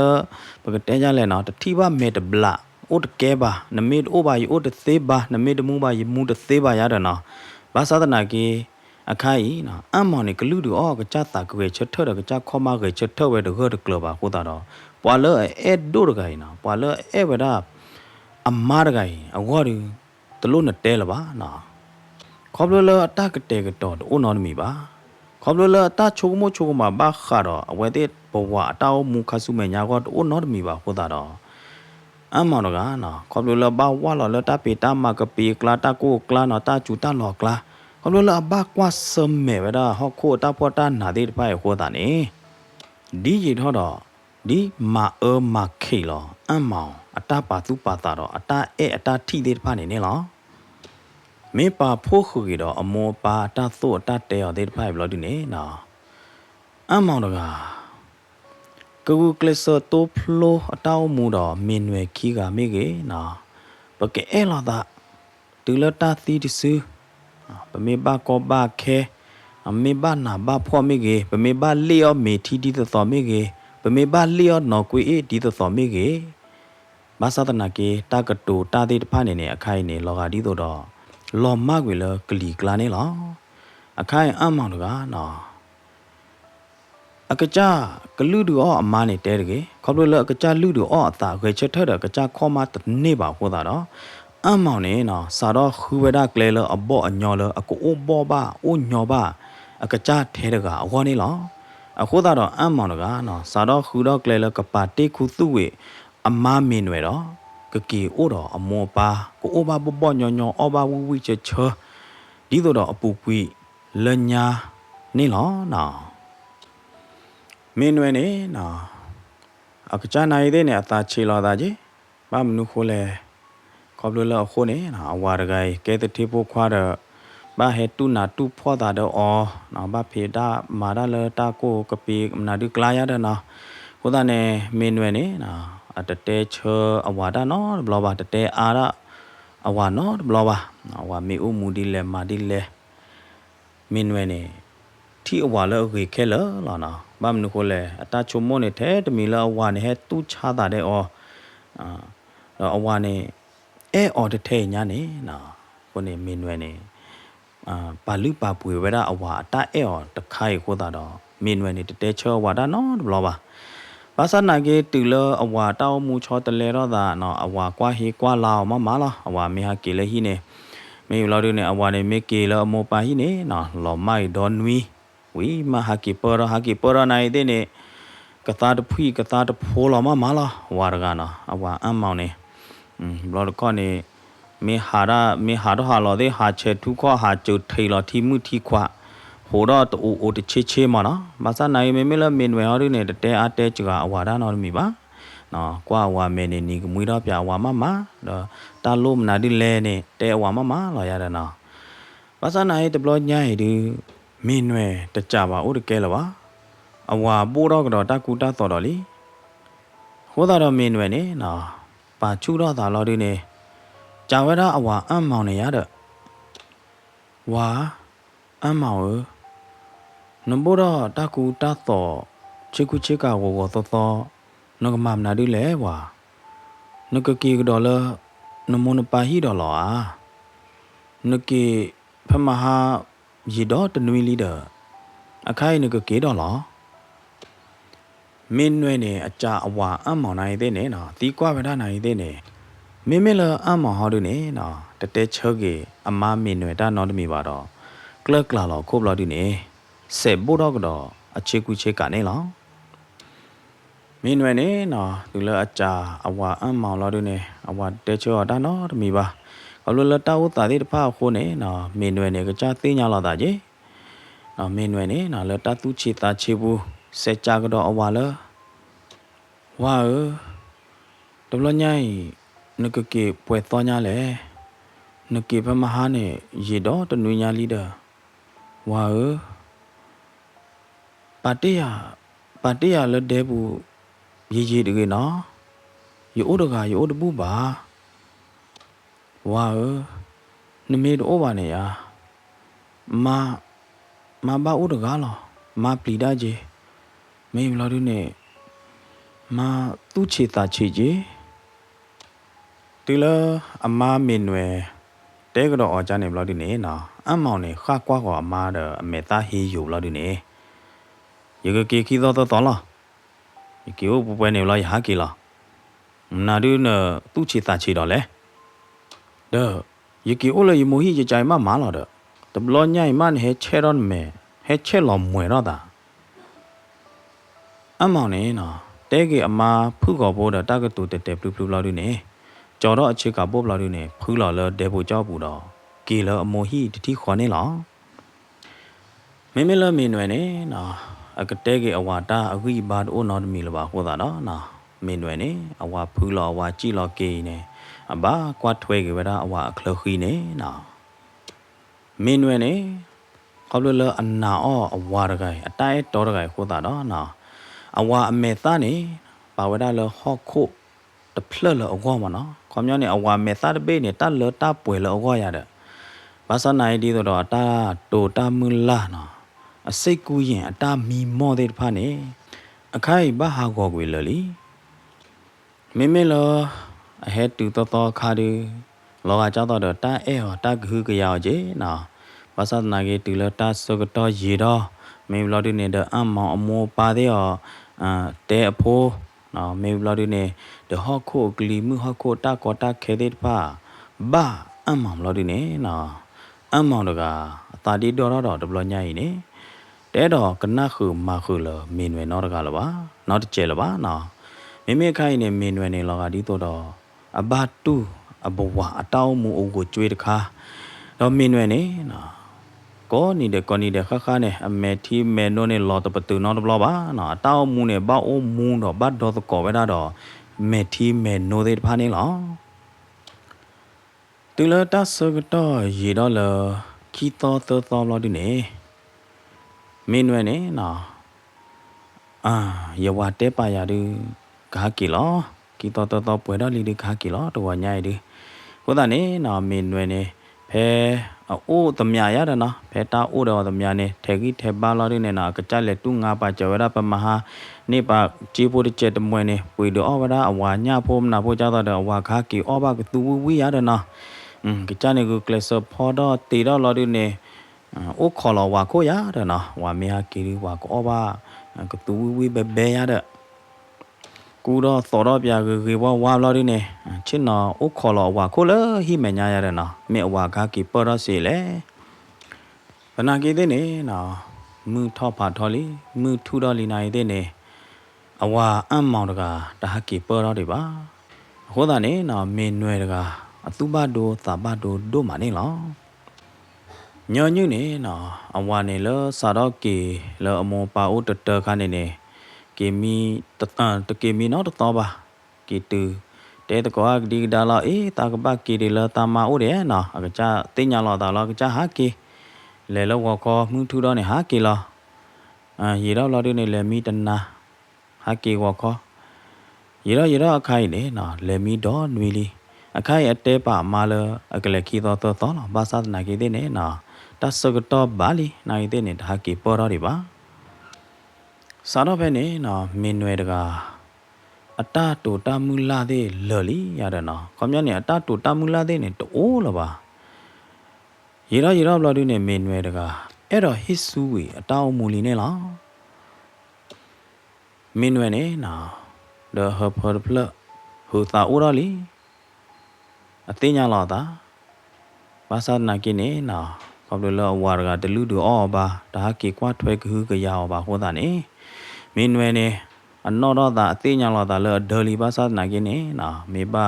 ပကတဲကြလဲနော်တတိပါမေတဘလာအိုတကဲပါနမေအိုပါယအိုတသေးပါနမေတမူပါယမူတသေးပါရတဲ့နော်ဘာသာတနာကေအခိုင်နော်အမောင်နေကလူတူအောကကြတာကွေချထရကကြခေါမကေချထဝဲတကလပါကိုတာတော့ပါလအဲဒုရကိုင်နော်ပါလအဲဝဒအမားကိုင်အဝရီတလို့နဲ့တဲလပါနော်ခေါပလလအတကတဲကတော့အိုနော်မီပါခေါပလလတာချိုမိုချိုမှာဘာခါတော့အဝဲတဲ့ဘဝအတောင်းမူခဆုမညာကတော့အိုနော်မီပါကိုတာတော့အမောင်ကနော်ခေါပလလဘာဝါလောတာပေတာမကပေကလာတာကိုကလာနော်တာချူတာလောကလာခေါပလလဘာကွာစမဲဝဒါဟောခိုတာပေါ်တာနာတဲ့ပိုင်ကိုတာနေဒီရီတော့ဒီမာမာခေလောအမောင်အတပါသူပါတာတော့အတအတထိတဲ့ဖာနေနေလောမေပါဖိုးခူကြီးတော့အမောပါတသို့တတဲရတဲ့ဖိုင်ဘလော်ဒီနေနော် amount กูเกลสตัวพลอตาวมูดอเมนเวคีกาไม่เกนะปะเกเอลอดาตุลตาตีดิซึปะเมบากอบาเคอเมบานาบาพ่อไม่เกปะเมบาเลียเมทีดีตอไม่เกปะเมบาเลียนอกุเอดีตอไม่เกบาสาตนาเกตากตูตาติพาเนเนอไคเนลอกาดีโตดอลอมากเวลกลีกลาเนลออไคamount กานะအကကြကလူတူအောအမားနေတဲတကေခေါပလို့လအကကြလူတူအောအသာခွေချက်ထတဲ့အကကြခေါ်မတနေပါဟောတာတော့အမောင်နေနော်စာတော့ခူဝဒကလဲလအဘောအညောလအကိုဘောပါအိုညောပါအကကြထဲတကအခေါ်နေလောအခုသာတော့အမောင်ကနော်စာတော့ခူတော့ကလဲလကပါတေခုသူ့ဝေအမားမင်းွယ်တော့ကကီအိုတော့အမောပါကိုအိုပါဘောညောညောအောပါဝဝိချက်ချဒီတော့အပူကွီလညာနေလောနော်မင်းွယ်နေနော်အကကြနိုင်တဲ့နဲ့အသာချေလာတာကြီးဘာမနုခိုးလဲခေါပလို့လခိုးနေနော်အဝါရဂိုင်ကဲတဲ့တိဖို့ခွာတော့ဘာဟဲတူနာတူဖောတာတော့အော်နော်ဘာဖေတာမာရလတာကိုကပီမနာဒကလာရတဲ့နော်ဟိုတာနဲ့မင်းွယ်နေနော်အတတဲချအဝါဒနော်ဘလောပါတတဲအာရအဝါနော်ဘလောပါအဝါမေဦးမူဒီလဲမာဒီလဲမင်းွယ်နေที่อวาเลอเคเคลลอนะบามนุโคเลอตาชุมโมเนี่ยแท้ตมีละอวาเนี่ยให้ตู้ชาตาได้ออวาเนี่ยออเดเทญาเนี่ยนะคนเนี่ยมินเวเนี่ยปาลือปาปุยเวลาอวาตาอตะไคโคตาดอมินเวเนี่ยเตเชอวาดาเนาะบลอบ่าภาษานาเกตุเลอวาตามูชอตะเลรอดาเนาะอวากว่าเฮกว่าลาวมาละอวาเมหาเกเลฮีเนี่ยไม่อยู่เราดูเนี่ยอวาเนี่ยเมเกเลอโมปาฮีเนี่ยเนาะลอไม้ดอนวีဝီမဟာကီပရနိုင်တဲ့နေကတာတဖွီကတာတဖိုးလာမလာဝါရကနာအဝအမောင်းနေဘလောကောနေမေဟာတော့ဟာလောတဲ့ဟာချက်ထူခွာဟာကျုထိလောထီမှုထီခွာဟိုတော့တူအိုတချေချေမနော်မဆနိုင်မေမေလမင်းဝဲဟောရနေတဲအားတဲကြကအဝါဒနော်မီပါနော်ကွာဝါမဲနေနီကမွေတော့ပြဝါမမတော့တာလို့မနာဒီလဲနေတဲဝါမလောရတဲ့နော်မဆနိုင်တဘလောညိုင်ဒီမင်းွယ်တကြပါဦးတကဲလပါအဝါပိုးတော့ကတော့တကူတတော်တော်လီဟိုတော့မင်းွယ်နေနော်ပါချူတော့တာလော်ဒီနေဂျာဝရအဝါအမောင်နေရတဲ့ဝါအမောင်နဘောတော့တကူတတော်ချေကူချေကဝဝသောသောနကမမနာဒီလေဝါနကကီကတော့လနမုန်ပါဟီတော့လောနကီဖမဟာยีดอตนุยลีเดอအခိုင်နကကေတော့လားမင်းနွဲ့နေအကြအဝါအမောင်နိုင်တဲ့နေနော်တီကွာဗဒနိုင်တဲ့နေမင်းမလအမောင်ဟောတို့နေနော်တတဲချောကေအမမင်းနွဲ့တာနော်တမီပါတော့ကလကလာလောခုဘလော်ဒီနေစေဘိုတော့ကတော့အချေကူချေကနေလောမင်းနွဲ့နေနော်သူလအကြအဝါအမောင်လော်တို့နေအဝါတဲချောတာနော်တမီပါအလိုလတာဝတာတဲ့ဖာခိုးနေနော်မင်းနွယ်နေကကြသိညာလာတာကြီးနော်မင်းနွယ်နေနော်လတာသူချီတာချီဘူးစက်ကြကတော့အဝါလဝါတဘလညိုင်နကကေပွဲတော်ညာလေနကေဖမဟာနေရေတော့တနွေညာလီဒါဝါပါတေးရလတဲ့ဘူးရေတကေနော်ရိုးတကရိုးတပူပါဝါနမေတော့ဘာနေရမဘာဥဒကားလောမပလီဒါကြီးမေမလာရနေမသူချေတာချေကြီးတီလာအမမင်းဝဲတဲကတော့အကြနေမလာဒီနေနော်အမောင်နေခါကွာကွာအမတဲ့အမေသားဟေးယူလာဒီနေရေကကေခီတော့တော်လားဒီကေဘပွဲနေလားဟာကေလားနာဒူနသူချေတာချေတော့လေဒါယကီအိုလယမိုဟီကြိုင်မလာတော့တဘလောညိုင်မန်ဟဲချဲရွန်မဲဟဲချဲလောမွေတော့တာအမောင်နေနော်တဲကေအမဖုကောဘောတကတူတဲပလူပလူလာဒီနေကြော်တော့အချစ်ကပို့လာဒီနေဖူးလာလဲတဲဖို့ကြောက်ဘူးတော့ကေလအမိုဟီတတိခေါ်နေလားမေမေလမင်းနွယ်နေနော်အကတဲကေအဝါတာအဂိဘာအိုနော်မီလပါဟောတာနော်နော်မင်းနွယ်နေအဝါဖူးလာအဝါကြည့်လာကေနေအဘာကွာထွဲကေဝဒအဝါအခလခီနေနော်မင်းနွယ်နေ ခေါပလိုလအနာအောအဝါရကိုင်အတိုင်းတော်ရကိုင်ခိုးတာတော့နော်အဝါအမေသားနေပါဝဒလဟော့ခုတဖလလအကောမနော်ခေါမျောနေအဝါမေသားတပေးနေတလတပွေလအကောရတဲ့ဘာစနိုင်ဒီတော့တာတိုတာမူလာနော်အစိတ်ကူးရင်အတာမီမော့တဲ့ဖာနေအခိုင်ဘာဟာကောကွေလလီမေမေလောအဟဲတူတော်ခါဒီလောကကြောတော့တာအဲဟောတာကူကရောက်ကြီးနော်ဘာသာနာကေတူလတာစကတော့ရေတော့မေဘလော်ဒီနေတဲ့အမောင်အမောပါတဲ့တဲအဖိုးနော်မေဘလော်ဒီနေဒဟခုကလီမှုဟခုတာကောတာခဲတဲ့ပါဘာအမောင်လော်ဒီနေနော်အမောင်တကအတာတီတော်တော့တဘလညရင်နေတဲတော့ကနခုမခုလမင်းဝဲနော်တကလပါနော်တကျဲလပါနော်မိမိခိုင်းနေမင်းဝဲနေလောကဒီတော့အဘတူအဘဝအတောင်းမှုအုပ်ကိုကျွေးတခါတော့မင်းဝဲနေနော်ကောနေတဲ့ခါနဲ့အမေတီမဲနိုနဲ့လော်တပတူနော်တဘလပါနော်အတောင်းမှုနဲ့ဘောက်အုံးမှုတော့ဘတ်တော့ကောပဲတော့မေတီမဲနိုတဲ့ဖာနေလောတူလတဆကတော့ရေတော့လခီတော်တော်လော်ဒီနေမင်းဝဲနေနော်ယဝတဲပါရတူဂါကီလောကီတော်ပွဲတော့လီဒီဂါကီလောတော့ညိုင်ဒီကိုသားနေနော်မင်းဝဲနေဖဲအိုးတမြရတဲ့နော်ဖဲတာအိုးတော်တမြနေထေကြီးထေပါလော်ဒီနေနော်ကကြက်လက်တူငါပါကြဝရပမဟာနေပါជីဖို့တကျက်တမွဲနေပွေတော့ဝရအဝါညဖို့မနာဖို့ကြတော့အဝါဂါကီအောဘကသူဝီရတဲ့နော်ကကြနေကိုကလစ်ဆောဖော်တော့တီတော့လော်ဒီနေအိုခေါ်လော်ဝါကိုရတဲ့နော်ဝါမေဟာကီရီဝါကိုအောဘကသူဝီဘဲရတဲ့ကူတော့သော်တော့ပြကေဝဝါလော်ဒီနေချစ်နော်အိုခေါ်လော်ဝါကိုလေဟိမညာရတဲ့နော်မေဝါဂါကီပေါ်တော့စီလေဘနာကီတဲ့နေနော်မူထော့ဖာထော်လီမူထူတော့လီနိုင်တဲ့နေအဝါအမ်မောင်တကတဟကီပေါ်တော့တယ်ပါဟိုးတာနေနော်မင်းနွယ်တကအသူဘဒိုသာဘဒိုတို့မနေလောညညနေနော်အဝါနေလစာတော့ကီလအမောပါအိုတတခါနေနေကေမီတကေမီနော်တော့ပါကီတူတဲတကွာဒီဒါလာတာကဘကီဒီလတာမာအိုတယ်နော်အကကြတင်ညာလောတာလောကကြဟာကီလေလောဝခေါ်မှုထူတော့နေဟာကီလောရေတော့လော်ဒီနေလေမီတနာဟာကီဝခေါ်ရေတော့အခိုင်နေနော်လေမီတော့နွေလီအခိုင်အတဲပါမာလအကလခီတော့လောဘာသာနာကီတဲ့နေနော်တဆကတော့ဘာလီနိုင်တဲ့နေဟာကီပေါ်တော့ဒီပါစာတော့ပဲနေနော်မင်းနွယ်တကအတတူတမူလာတဲ့လော်လီရတဲ့နော်ခေါမျက်နေအတတူတမူလာတဲ့နေတိုးလပါရေတော့ဘလော်ဒီနေမင်းနွယ်တကအဲ့တော့ဟစ်ဆူဝေအတောင်းမူလီနေလားမင်းနွယ်နေနော်the her purple ဟူတာဦးရလီအသိညာလာတာဘာသာနာကိနေနော်ဘာလို့လဲဝါရကတလူတူအော်ပါဒါကေကွာထွဲကူကရအောင်ပါဟောတာနေမင်းနွယ်နေအနော်တော့တာအသိညာလာတာလဲဒေလီဘာသာနာကိနေနော်မေပါ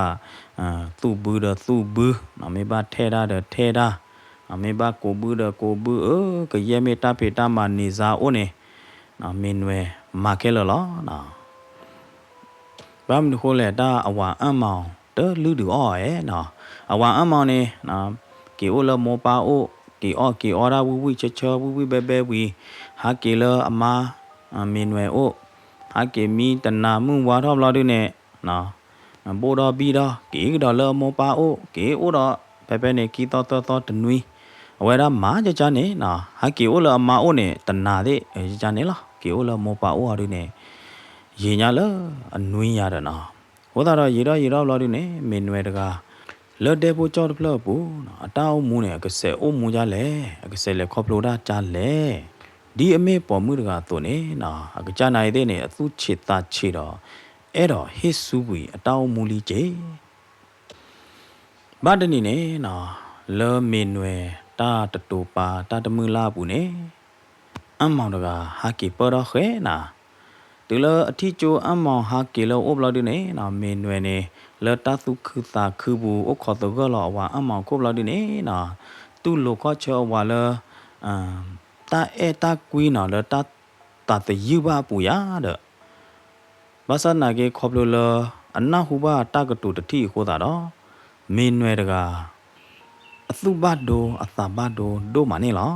သူ့ဘူးတော့သူ့ဘူးနော်မေပါထဲတာတဲ့ထဲတာမေပါကိုဘူးတော့ကိုဘူးကရဲမေတာဖေတာမနေစာအိုနေနော်မင်းနွယ်မာခဲလောနော်ဘာမလို့လဲတာအဝါအမောင်တလူတူအော်ရဲ့နော်အဝါအမောင်နေနော်ကေအိုလမောပါအိုကေအော်ရာဝီချောဝီဘဲဝီဟာကေလအမာမင်းနွယ်အိုဟာကေမီတနာမှုဝါတော့ဘလာတို့နဲ့နော်ဘိုးတော်ပြီးတော့ကေတော့လမောပါအိုကေအိုတော့ဘဲနေကီတော့တနွီအဝဲရမာကြနေနော်ဟာကေအိုလအမာအိုနဲ့တနာတဲ့ကြနေလားကေအိုလမောပါအိုဟာတို့နဲ့ရေညာလအနွင်းရတဲ့နော်ဟိုတော့ရေတော့ဘလာတို့နဲ့မင်းနွယ်တကားလော်ဒေပိုကြော်ဖလော့ပူအတောင်းမှုနဲ့ကစဲအိုးမူကြလဲကစဲလေခေါပလိုဒါကြလဲဒီအမေပေါ်မှုတကသွနေနော်အကကြနိုင်တဲ့နေအသူချစ်တာချီတော့အဲ့တော့ဟစ်ဆူဝီအတောင်းမူလီကျေဘာတနီနေနော်လော်မင်းနွယ်တာတတူပါတာတမှုလာပူနေအမောင်တကဟာကီပေါ်တော့ခဲနော်တူလအထီချိုအမောင်ဟာကီလောအိုဘလော်ဒီနေနော်မင်းနွယ်နေလော်တာသူခူတာခူဘူးအခေါ်တော့လောဝါအမောင်ကိုဘလော်ဒီနေနော်တူလိုခေါ်ချောဝါလောတာတာကွီနော်လော်တာတယူပါပူရတဲ့ဘာသာနာကေခေါပလိုလောအနာဟုဘာတာကတူတတိခိုးတာတော့မင်းနွယ်တကအသုဘဒိုအသဘဒိုဒိုမနေလော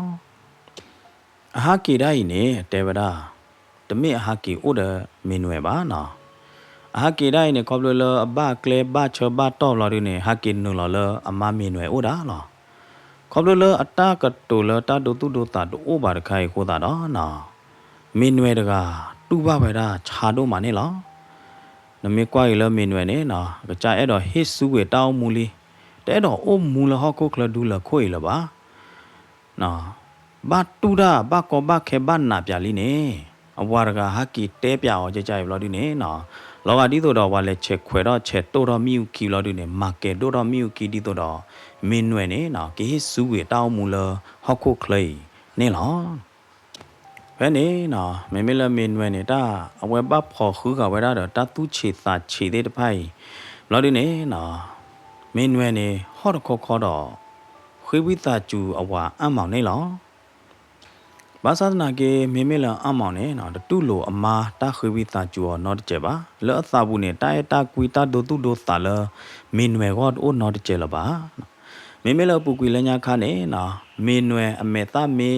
အဟာကေဒိုင်နေတေဝဒါတမေအဟာကေအိုဒမင်းဝဲပါနော်အဟာကေဒိုင်နေကောဘလလအဘကလေဘချဘတော့လာရနေဟာကေနူလာလအမမင်းဝဲအိုဒါနော်ကောဘလလအတာကတူလတာဒိုတူဒိုတာဒိုအိုဘာရခိုင်ခိုတာတော့နော်မင်းဝဲတကတူပါပဲဒါခြာတော့မနေလားနမေကွာရလမင်းဝဲနေနော်ကြအဲ့တော့ဟစ်ဆူဝဲတောင်းမူလီတဲ့တော့အိုမူလဟောကိုကလဒူလခွေလပါနော်ဘာတူတာဘာကောဘာခေဘာနာပြလီနေအဝါရကဟာကီတဲပြအောင်ကြကြရလို့ဒီနေနော်လောကဒီတော့ဝါလက်ချက်ခွဲတော့ချက်တိုတော်မြူကီလို့ဒီနေမာကက်တိုတော်မြူကီဒီတော့မင်းနွယ်နေနော်ကေဆူဝေတောင်းမူလဟောက်ခုခလေနေလောဘယ်နေနော်မမေလမင်းနွယ်နေတာအဝဲဘဖော်ခူးကဝဲတာတတူချေသာချေတဲ့တဖိုင်လို့ဒီနေနော်မင်းနွယ်နေဟော့တော့ခေါ်တော့ခွေးဝိတာကျူအဝါအမောင်နေလောဘာသာနာကေမေမေလအမောင်နဲ့နော်တူလိုအမာတာခွေဝိတာကျူော်နော်တကြပါလောအသာဘူးနဲ့တာတာကွီတာဒိုတူဒိုတာလမင်းနွယ်ကောအိုနော်တကြလပါမေမေလပူကွီလညာခါနဲ့နော်မင်းနွယ်အမေတာမေ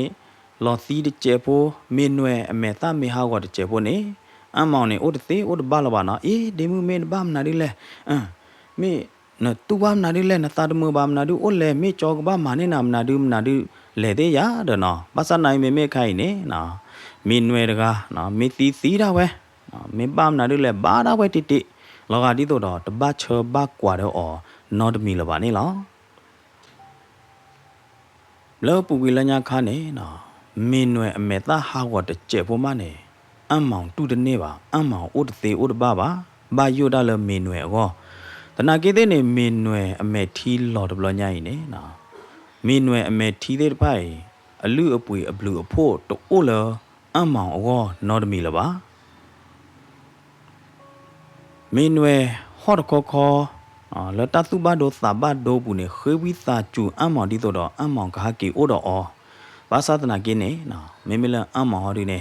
လောသီတကြဖို့မင်းနွယ်အမေတာမေဟာကောတကြဖို့နေအမောင်နဲ့အိုတသေးအိုတဘာလပါနော်အေးဒီမူမင်းဘာမနာဒီလဲမေနတူဘာမနာဒီလဲနတာတမဘာမနာဒူအိုလဲမေချောကဘာမနေနာမနာဒူမနာဒူလေတဲ့ရတော့နော်ဘာသာနိုင်မေခိုင်နေနော်မင်းနွယ်တကားနော်မသီသီတာဝဲနော်မင်းပမနာတို့လဲဘာတာဝဲတိတိလောကဒီတော့တပတ်ချဘကွာတော့အော်နော်တမီလပါနေလောလောပူဝီလညာခါနေနော်မင်းနွယ်အမေသားဟာဝတ်တဲ့ကျဲပေါ်မနေအမောင်တူတနေပါအမောင်အိုတသေးအိုတပါပါဘာယိုတာလဲမင်းနွယ်ကောတနာကေတဲ့နေမင်းနွယ်အမေထီလော်တဘလညာရင်နေနော်မင်းနွယ်အမေထီတဲ့ဖိုင်အလူအပွေအဘလူအဖို့တိုးလအမောင်အောနော်တမီလပါမင်းနွယ်ဟော့ခေါ်လတသုဘဒိုသဘဒိုဘူးနေခေဝိသာကျူအမောင်ဒီတော့အမောင်ကဟာကီအိုတော့အောဘာသာတနာကင်းနေနော်မင်းမလအမောင်ဟောဒီနေ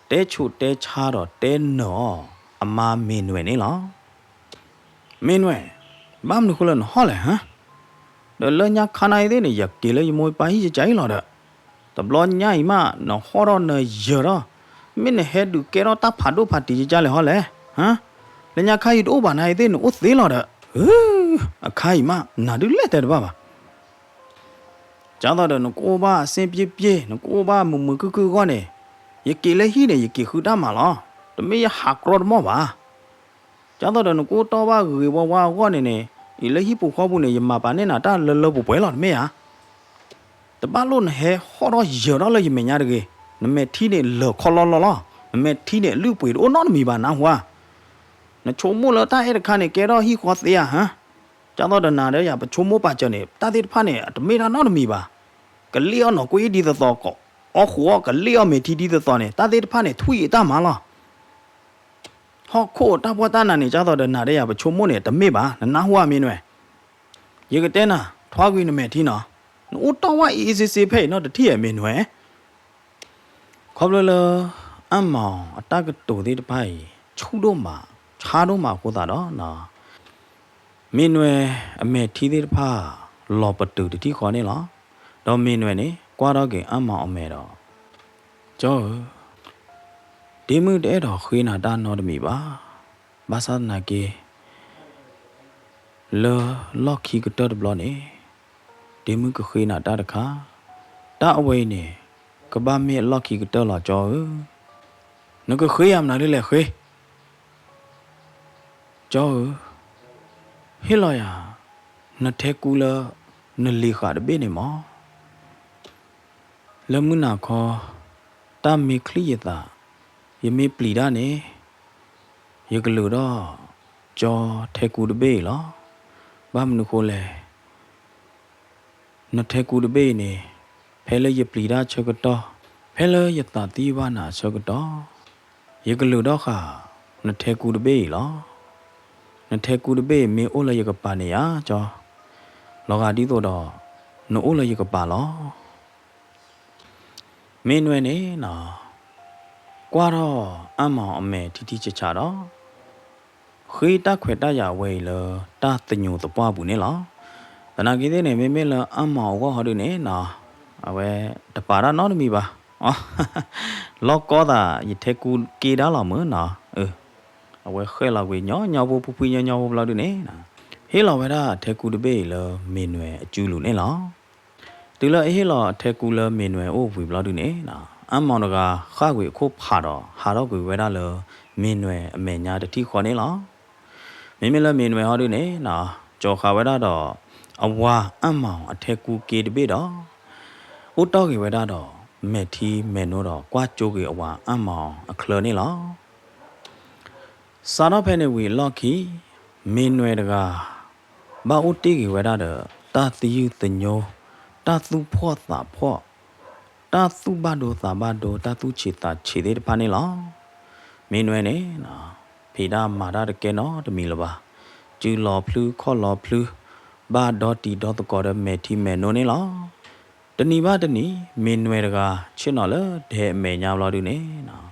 တဲချုတဲချာတော့တဲနော်အမမင်းနွယ်နေလားမင်းနွယ်ဘာမလို့ခလနော်ဟောလဲဟမ်ဒါလညာခနိုင်တဲ့နေရကေလေမွေပါဟိကြိုင်လာတဲ့တဘလညာမနော်ဟောတော့နေရတော့မင်းဟဲဒူကေတော့တဖာဒိုဖာတီကြလေဟောလဲဟမ်လညာခိုင်တို့ဘာနိုင်တဲ့နော်သေးလာတဲ့အခိုင်မနာဒူလက်တဲ့ဘာကျောင်းတော်နော်ကိုဘာအစင်ပြပြနော်ကိုဘာမမကူကောနေရကေလေဟိနေရကေခူတာမလားတမေရဟာကရောမောပါကျောင်းတော်နော်ကိုတော့ဘာရေဘဝကောနေနေဒီလေဟိပူခေါ်ဘူးနေရမပါနဲ့နာတာလလပူပွဲလာမေဟာတပါလို့ဟဲဟောတော့ရတော့လေမညာတကေနမေထီနေလောခေါ်လောလောနမေထီနေလူပွေတော့နော်မီပါနာဟွာနချုံမို့လတာအဲ့ခါနေကဲတော့ဟိခေါ်သေးဟမ်ကျောင်းတော်နာတဲ့ရပချုံမို့ပါကြနေတာတိဖာနေတမေတာနော်မီပါကလီယောနော်ကိုဒီတော့ကောအော်ကလီယောမေထီဒီတော့နေတာတိဖာနေထွေတာမလားဟောခိုတာဘောတာနာနေကြတော့နာတဲ့ရပချုံမို့နေတမေပါနာဟွာမင်းနွယ်ရေကတဲနာထွားကွေးနမေထီနော်နိုးတော့ဝအေးစေဖေးနော်တတိယမင်းနွယ်ခေါပလလအမောင်အတကတူသေးတပိုင်ချူတော့မှာခြားတော့မှာကိုသာတော့နော်မင်းနွယ်အမေထီသေးတဖာလော်ပတူတတိခေါ်နေလားတော့မင်းနွယ်နေကွာတော့ကင်အမောင်အမေတော့ကျော်ဒီမှုတဲ့တော့ခွေးနာတာနော်တမီပါဘာသာနာကေလော်ခီကတော့ဘလောနေဒီမှုကခွေးနာတာတခါတာအဝေးနေကဘာမေလော်ခီကတော့လာကျော်နကခွေးရမနာလေခွေးကျော်ဟေလာယာနထဲကူလာနလီခါဒဘေနေမောလမနာခောတာမီခလီယတာယမေပလီဒါနေယကလူတော့ကျော်ထဲကူဒဘေလောဘာမနုခိုလဲနထဲကူဒဘေနေဖဲလေယပလီဒါချကတော့ဖဲလေယတာတီဝနာချကတော့ယကလူတော့ခါနထဲကူဒဘေလောနထဲကူဒဘေမေအိုလယကပါနေရကျော်လောကဒီတော့နိုအိုလယကပါလောမင်းနွယ်နေနော်ကွာတော့အမောင်အမေတီချချတော့ခေတခွေတရဝဲလတာတညိုတပွားဘူးနေလောတနာကြီးတဲ့နေမေမေလအမောင်ကဟောတယ်နေနော်အဝဲတပါရနော်မီပါဩ อ๋อล็อกก็ตาอีเทกูกีดาละมื้อน่ะเอาไว้เคยละเวยญอๆปุๆญอๆละดูเนี่ยนะเฮละเวดาเทกูตะเบ้ละเมนเวอจูลุเนี่ยล่ะတူလအေးလာထဲကူလမင်းနွယ်အိုဝီဘလာဒူနေနာအမောင်တကခါကွေခုဖာတော့ဟာတော့ကွေဝဲတာလမင်းနွယ်အမေညာတတိခေါ်နေလားမင်းမလမင်းနွယ်ဟောဒူနေနာကြောခါဝဲတာတော့အဝါအမောင်အထဲကူကေတပိတော့ဥတော့ကေဝဲတာတော့မဲထီမဲနိုးတော့ကွာကျိုးကေအဝါအမောင်အခလနေလားစာတော့ဖဲနေဝီလော့ခီမင်းနွယ်တကဘာဥတီကေဝဲတာတော့တာတီယူတညိုตาตุพ่อตาพ่อตาตุบาโดตาบาโดตาตุเชตาเชเดปานี่ล่ะမင်းနွယ်နေနော်ဖေဒါမာဒါတကဲနော်တမီလပါကျူလော်ဖလူးခေါ်လော်ဖလူးဘာဒေါ်တီဒေါ်တကော်ရမဲတီမဲနိုနေလားတနီဘာတနီမင်းနွယ်တကချစ်နော်လေဒဲမဲညာဘလာဒူနေနော်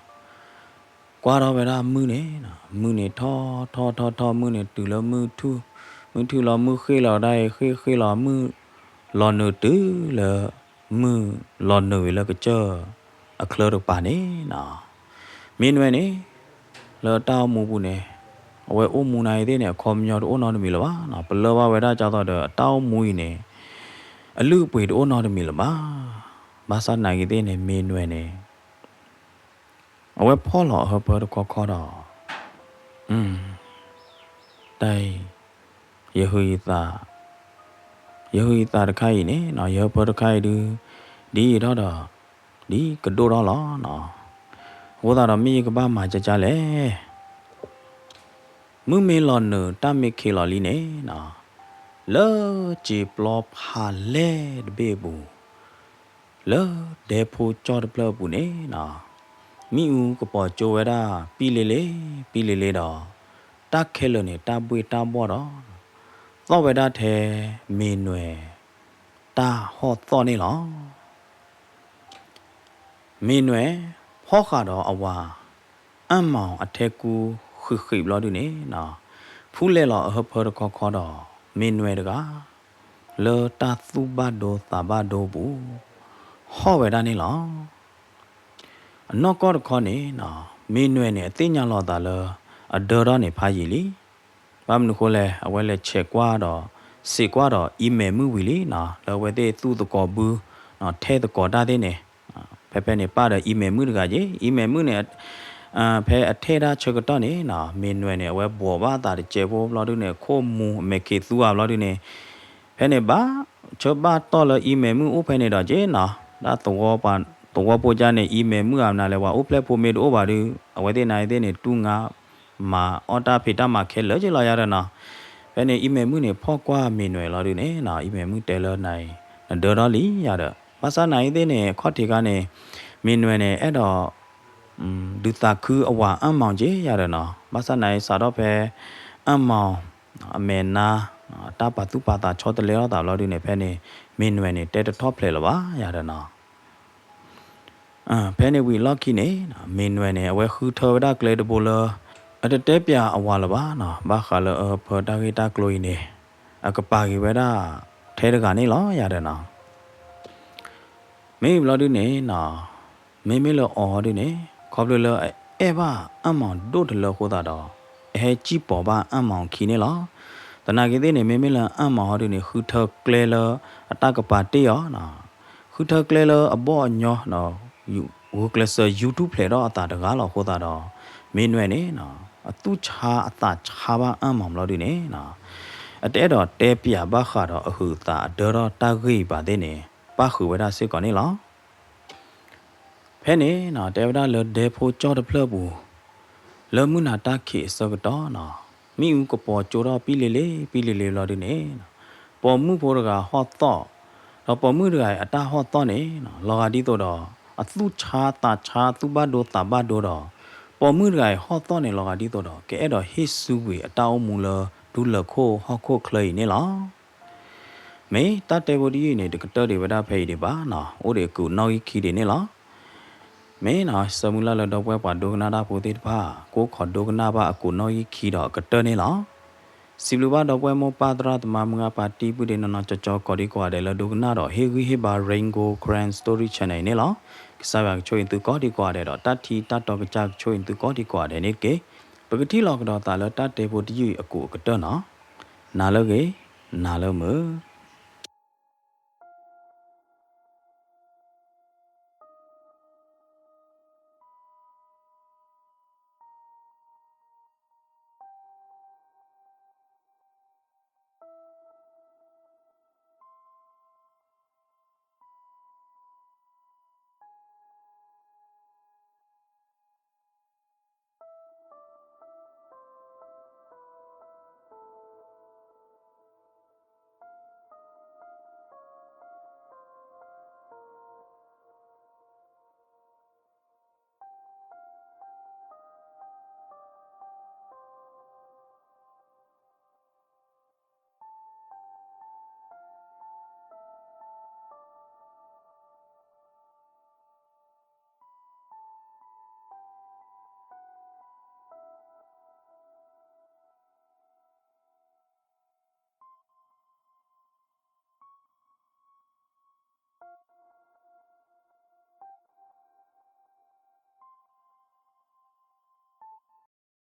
ကွာတော့ဗရာမူနေနော်မူနေထောမူနေတူလမူထူလောမူခေလောได้ခေလောမူลอนนูตื้อละมือลอนนูแล้วก็เจออะเคลอดปานี่นะมีนเวนี่ละตาวมูปุเนี่ยเอาไว้อุ้มมูนายเด้เนี่ยคอมยอดโอนอนมีละวะนะเปลว่าเวลาจ้าต่อเด้อตาวมูยเนี่ยอะลือปุยโอนอนมีละบ้าบาซานายเด้เนี่ยมีนเวเนี่ยเอาไว้พ่อหล่อเฮเปอร์คอดอได้เยหุยตาယေဟူတာတခိုင်နေနော်ယေဘတခိုင်ဒီတော့ဒီကဒိုတော့လောနော်ဟိုတာတော့မိကဘာမှာကြလဲမူမေလောနတမေခေလောလီနေနော်လောဂျီပလောဖာလေဒဘေဘူးလောဒေဖိုချော်ဒပလဘူးနေနော်မိဦးကပေါ်ကြိုဝဲတာပြီးလေတော့တခဲလို့နေတပွေတဘောတော့သောဝေဒထဲမင်းနွယ်တာဟောသောနေလောမင်းနွယ်ဟောခါတော့အဝါအမောင်အထက်ကူခိဘလာဒူနေနော်ဖူးလဲလောအဟဖောခေါ်တော့မင်းနွယ်တကလောတာသုဘဒိုသဘဒိုဘူးဟောဝေဒနေလောအနော့ကောခေါ်နေနော်မင်းနွယ်နဲ့အသိညာလောတာလောအဒေါ်ရနေဖာကြီးလီဘာမနခိုလဲအဝဲလဲချက်ကွာတော့စေကွာတော့အီမေမှုဝီလီနော်လောဝဲတဲ့သူ့တကောဘူးနော်ထဲတကောတာတဲ့နေဖဲနေပါတဲ့အီမေမှုတကကြီးအီမေမှုနဲ့ဖဲအထဲတာချက်ကတော့နေနော်မင်းနွယ်နဲ့အဝဲဘောဘာတာကျေဘောဘလာဒူနဲ့ခိုမူအမေကေသူဘလာဒူနဲ့ဖဲနေပါချက်ပါတော့လအီမေမှုဥဖဲနေတော့ဂျေနော်ဒါတော့ပိုကြနဲ့အီမေမှုအမနာလဲဝါဥပလက်ဖို့မေတို့ဘာဒူအဝဲတဲ့နိုင်တဲ့နေတူငါมาออตาเพตามาเคลจิลายาระนะเปเนอีเมมุเนี่ยพ่อกว่ามีหน่วยลอดูเนี่ยนะอีเมมุเตลในเดอรอลียาระภาษาไหนเด้เนี่ยข้อที่กันเนี่ยมีหน่วยเนี่ยไอ้ดอดูตาคืออว่าอัมมองเจยาระนะภาษาไหนสาดอเพอัมมองอเมนาตาปะตุปะตาชอตเลอตาลอดูเนี่ยเปเนมีหน่วยเนี่ยเตตท็อปเพลละวะยาระนะเปเนวีล็อกกี้เนี่ยมีหน่วยเนี่ยเอาไว้คือเทวดาเกลดโบเลအတတဲပြအဝါလပါနော်ဘာခါလဖတာဂီတာကလိုင်းနေအကပါဂီဝဲတာထဲတကနေလောရတယ်နော်မေဘလာဒူနေနော်မေလောအော်ဒူနေခေါပလလအဲဘာအမောင်ဒို့တလခိုးတာတော့အဲကြည့်ပေါ်ပါအမောင်ခီနေလောတနာကေတဲ့နေမေလအမောင်ဟောဒူနေခူထကလဲလအတကပါတေးရောနော်ခူထကလဲလအဘောညောနော်ဝကလဆာ YouTube ဖလေတော့အတာတကားလောခိုးတာတော့မင်းနွယ်နေနော်အတူချာအတာချာပါအမောင်လို့ဒီနေနော်အတဲတော့တဲပြဘာခါတော့အဟူတာဒေါ်တာဂိပါတဲ့နေပါခူဝဒစစ်ကောနေလောဖဲနေနော်တဲဝဒလဒေဖိုချောတဖလဘူးလမှုနာတခိစကတော့နော်မိဦးကပေါ်ကြိုတော့ပြီးလေလို့ဒီနေပေါ်မှုဖို့ကဟောတော့တော့ပေါ်မှုကအတာဟောတော့နေနော်လောကတိတော့အတူချာတာချာသူဘဒိုတာဘဒိုတော့ပေါ်မှုကဟောတော့နေလောကဒီတော့ကဲအဲ့တော့ဟိစုဝေအတောင်းမူလဒူလခိုဟောခိုခလိနေလားမေတတေဝဒီနေတကတတွေဝဒဖေးတွေပါနော်အိုးတွေကူနောက်ခီတွေနေလားမေနော်စမူလာလတော့ပွဲပါဒိုကနာတာပိုသေးတပါကိုခေါ်ဒိုကနာပါအကူနောက်ခီတော့ကတနေလားစီလူပါတော့ပွဲမောပါဒရတမမငါပါတီပုဒေနော်ကြောကော်ဒီကွာတယ်လဒုကနာတော့ဟေဂီဟေဘာရင်ဂိုဂရန်စတိုရီချန်နယ်နေလားက sa ba choi tu ko di kwa de do tat thi tat to ka cha choi tu ko di kwa de ne ke ba ti lo ka do ta lo tat te bo ti yu a ku ka to no na lo ge na lo mu